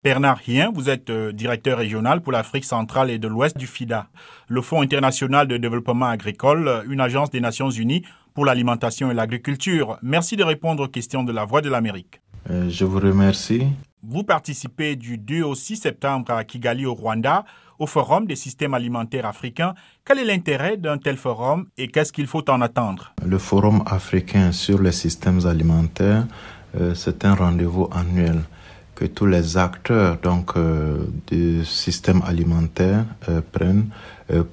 Bernard Hien, vous êtes directeur régional pour l'Afrique centrale et de l'Ouest du FIDA, le Fonds international de développement agricole, une agence des Nations unies pour l'alimentation et l'agriculture. Merci de répondre aux questions de la Voix de l'Amérique. Je vous remercie. Vous participez du 2 au 6 septembre à Kigali au Rwanda au Forum des systèmes alimentaires africains. Quel est l'intérêt d'un tel forum et qu'est-ce qu'il faut en attendre? Le Forum africain sur les systèmes alimentaires, c'est un rendez-vous annuel que tous les acteurs du système alimentaire prennent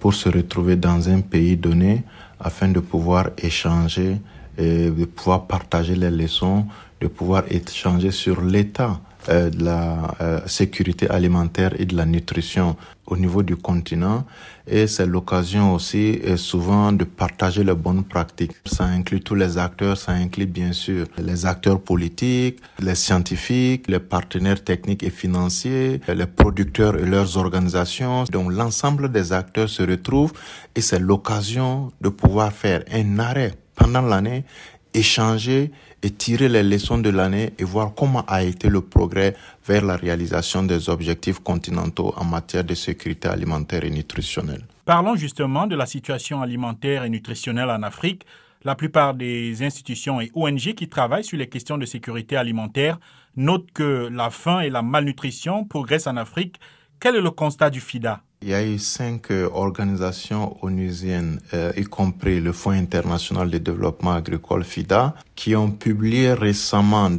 pour se retrouver dans un pays donné afin de pouvoir échanger, et de pouvoir partager les leçons, de pouvoir échanger sur l'état de la sécurité alimentaire et de la nutrition au niveau du continent. Et c'est l'occasion aussi souvent de partager les bonnes pratiques. Ça inclut tous les acteurs, ça inclut bien sûr les acteurs politiques, les scientifiques, les partenaires techniques et financiers, les producteurs et leurs organisations. Donc l'ensemble des acteurs se retrouvent et c'est l'occasion de pouvoir faire un arrêt pendant l'année, échanger et tirer les leçons de l'année et voir comment a été le progrès vers la réalisation des objectifs continentaux en matière de sécurité alimentaire et nutritionnelle. Parlons justement de la situation alimentaire et nutritionnelle en Afrique. La plupart des institutions et ONG qui travaillent sur les questions de sécurité alimentaire notent que la faim et la malnutrition progressent en Afrique. Quel est le constat du FIDA? Il y a eu 5 organisations onusiennes, y compris le Fonds international de développement agricole FIDA, qui ont publié récemment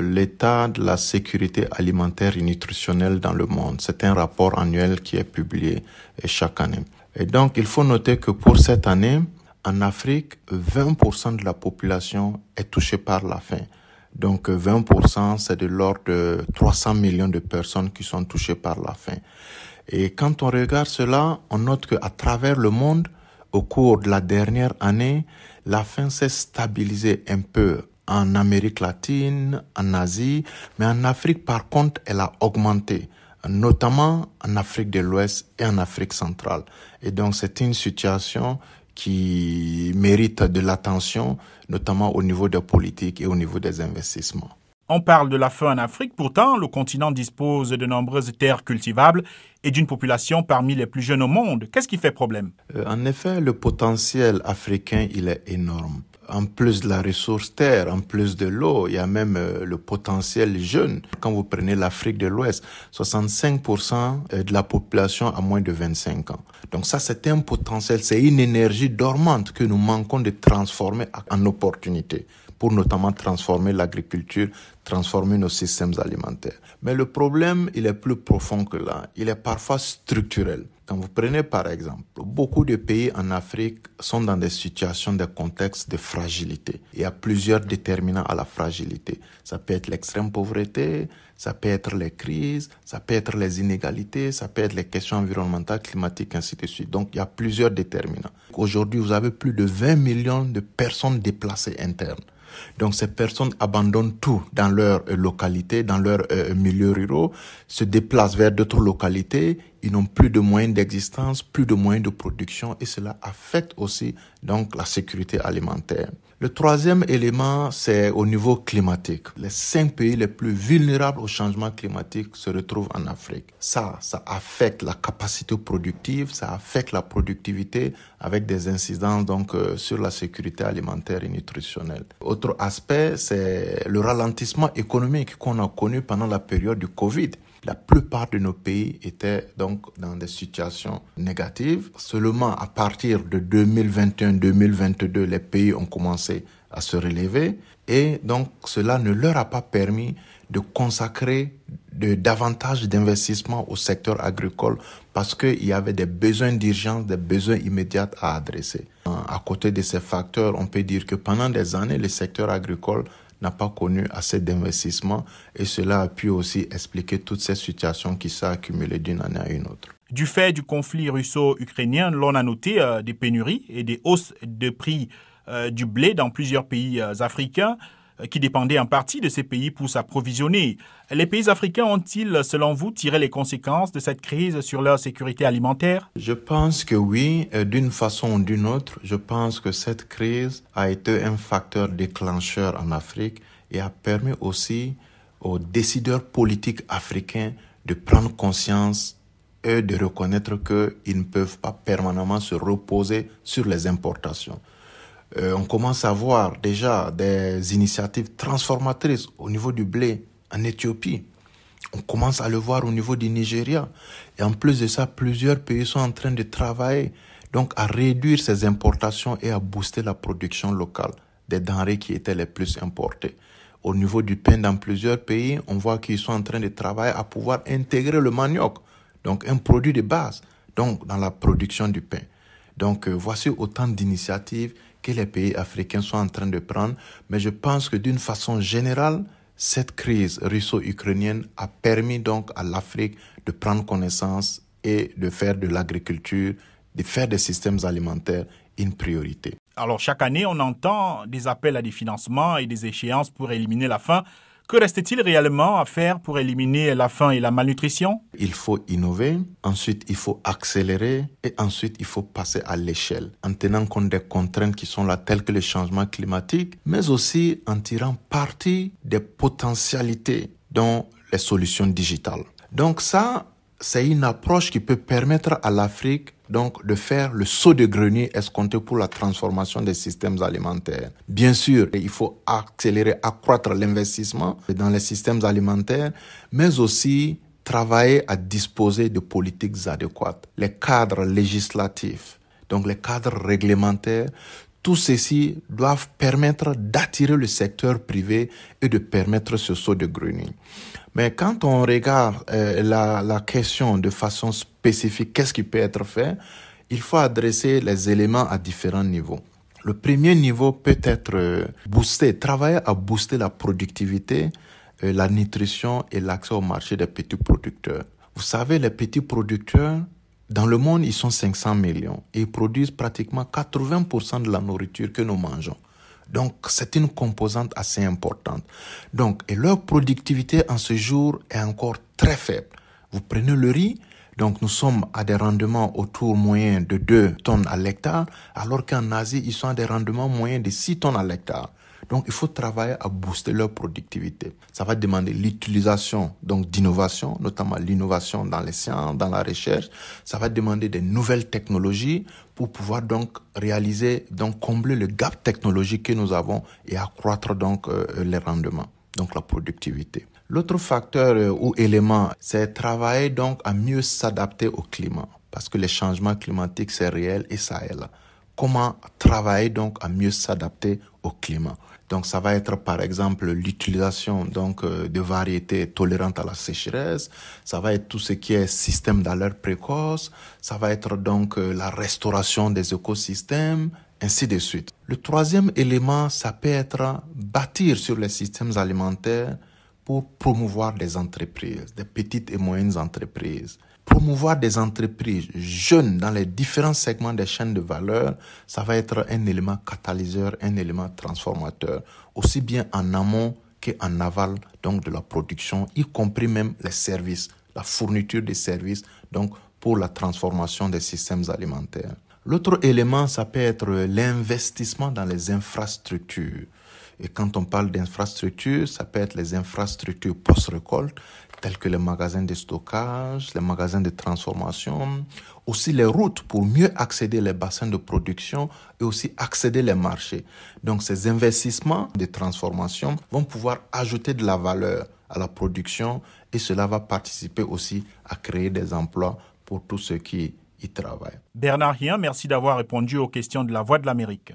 l'état de la sécurité alimentaire et nutritionnelle dans le monde. C'est un rapport annuel qui est publié chaque année. Et donc, il faut noter que pour cette année, en Afrique, 20% de la population est touchée par la faim. Donc 20%, c'est de l'ordre de 300 millions de personnes qui sont touchées par la faim. Et quand on regarde cela, on note qu'à travers le monde, au cours de la dernière année, la faim s'est stabilisée un peu en Amérique latine, en Asie, mais en Afrique, par contre, elle a augmenté, notamment en Afrique de l'Ouest et en Afrique centrale. Et donc, c'est une situation qui mérite de l'attention, notamment au niveau des politiques et au niveau des investissements. On parle de la faim en Afrique, pourtant le continent dispose de nombreuses terres cultivables et d'une population parmi les plus jeunes au monde. Qu'est-ce qui fait problème? En effet, le potentiel africain, il est énorme. En plus de la ressource terre, en plus de l'eau, il y a même le potentiel jeune. Quand vous prenez l'Afrique de l'Ouest, 65% de la population a moins de 25 ans. Donc ça, c'est un potentiel, c'est une énergie dormante que nous manquons de transformer en opportunité pour notamment transformer l'agriculture, transformer nos systèmes alimentaires. Mais le problème, il est plus profond que là. Il est parfois structurel. Quand vous prenez par exemple, beaucoup de pays en Afrique sont dans des situations, des contextes de fragilité. Il y a plusieurs déterminants à la fragilité. Ça peut être l'extrême pauvreté, ça peut être les crises, ça peut être les inégalités, ça peut être les questions environnementales, climatiques, ainsi de suite. Donc il y a plusieurs déterminants. Aujourd'hui, vous avez plus de 20 millions de personnes déplacées internes. Donc ces personnes abandonnent tout dans leur localité, dans leur milieu ruraux, se déplacent vers d'autres localités, ils n'ont plus de moyens d'existence, plus de moyens de production et cela affecte aussi donc la sécurité alimentaire. Le troisième élément, c'est au niveau climatique. Les 5 pays les plus vulnérables au changement climatique se retrouvent en Afrique. Ça affecte la capacité productive, ça affecte la productivité avec des incidences sur la sécurité alimentaire et nutritionnelle. Autre aspect, c'est le ralentissement économique qu'on a connu pendant la période du Covid. La plupart de nos pays étaient donc dans des situations négatives. Seulement à partir de 2021-2022, les pays ont commencé à se relever et donc cela ne leur a pas permis de consacrer davantage d'investissements au secteur agricole parce qu'il y avait des besoins d'urgence, des besoins immédiats à adresser. À côté de ces facteurs, on peut dire que pendant des années, le secteur agricole n'a pas connu assez d'investissements et cela a pu aussi expliquer toutes ces situations qui s'est accumulées d'une année à une autre. Du fait du conflit russo-ukrainien, l'on a noté des pénuries et des hausses de prix du blé dans plusieurs pays africains qui dépendaient en partie de ces pays pour s'approvisionner. Les pays africains ont-ils, selon vous, tiré les conséquences de cette crise sur leur sécurité alimentaire? Je pense que oui, d'une façon ou d'une autre. Je pense que cette crise a été un facteur déclencheur en Afrique et a permis aussi aux décideurs politiques africains de prendre conscience et de reconnaître qu'ils ne peuvent pas permanemment se reposer sur les importations. On commence à voir déjà des initiatives transformatrices au niveau du blé en Éthiopie. On commence à le voir au niveau du Nigeria. Et en plus de ça, plusieurs pays sont en train de travailler donc à réduire ces importations et à booster la production locale des denrées qui étaient les plus importées. Au niveau du pain, dans plusieurs pays, on voit qu'ils sont en train de travailler à pouvoir intégrer le manioc, donc un produit de base, donc dans la production du pain. Donc voici autant d'initiatives que les pays africains sont en train de prendre. Mais je pense que d'une façon générale, cette crise russo-ukrainienne a permis donc à l'Afrique de prendre connaissance et de faire de l'agriculture, de faire des systèmes alimentaires une priorité. Alors chaque année, on entend des appels à des financements et des échéances pour éliminer la faim. Que reste-t-il réellement à faire pour éliminer la faim et la malnutrition? Il faut innover, ensuite il faut accélérer et ensuite il faut passer à l'échelle en tenant compte des contraintes qui sont là telles que le changement climatique, mais aussi en tirant parti des potentialités dans les solutions digitales. Donc ça, c'est une approche qui peut permettre à l'Afrique donc de faire le saut de grenier escompté pour la transformation des systèmes alimentaires. Bien sûr, il faut accélérer, accroître l'investissement dans les systèmes alimentaires, mais aussi travailler à disposer de politiques adéquates. Les cadres législatifs, donc les cadres réglementaires, tout ceci doivent permettre d'attirer le secteur privé et de permettre ce saut de grenier. Mais quand on regarde la question de façon spécifique, qu'est-ce qui peut être fait? Il faut adresser les éléments à différents niveaux. Le premier niveau peut être travailler à booster la productivité, la nutrition et l'accès au marché des petits producteurs. Vous savez, les petits producteurs, dans le monde, ils sont 500 millions et ils produisent pratiquement 80% de la nourriture que nous mangeons. Donc, c'est une composante assez importante. Donc, et leur productivité en ce jour est encore très faible. Vous prenez le riz, donc nous sommes à des rendements autour moyens de 2 tonnes à l'hectare, alors qu'en Asie, ils sont à des rendements moyens de 6 tonnes à l'hectare. Donc, il faut travailler à booster leur productivité. Ça va demander l'utilisation donc d'innovation, notamment l'innovation dans les sciences, dans la recherche. Ça va demander des nouvelles technologies pour pouvoir donc réaliser, donc combler le gap technologique que nous avons et accroître donc les rendements, donc la productivité. L'autre facteur ou élément, c'est travailler donc à mieux s'adapter au climat, parce que les changements climatiques, c'est réel et ça est là. Comment travailler donc à mieux s'adapter au climat? Donc ça va être par exemple l'utilisation donc de variétés tolérantes à la sécheresse, ça va être tout ce qui est système d'alerte précoce, ça va être donc la restauration des écosystèmes, ainsi de suite. Le troisième élément, ça peut être bâtir sur les systèmes alimentaires pour promouvoir des entreprises, des petites et moyennes entreprises. Promouvoir des entreprises jeunes dans les différents segments des chaînes de valeur, ça va être un élément catalyseur, un élément transformateur, aussi bien en amont qu'en aval donc de la production, y compris même les services, la fourniture des services donc pour la transformation des systèmes alimentaires. L'autre élément, ça peut être l'investissement dans les infrastructures. Et quand on parle d'infrastructures, ça peut être les infrastructures post-récolte, tels que les magasins de stockage, les magasins de transformation, aussi les routes pour mieux accéder les bassins de production et aussi accéder les marchés. Donc ces investissements de transformation vont pouvoir ajouter de la valeur à la production et cela va participer aussi à créer des emplois pour tous ceux qui y travaillent. Bernard Hien, merci d'avoir répondu aux questions de la Voix de l'Amérique.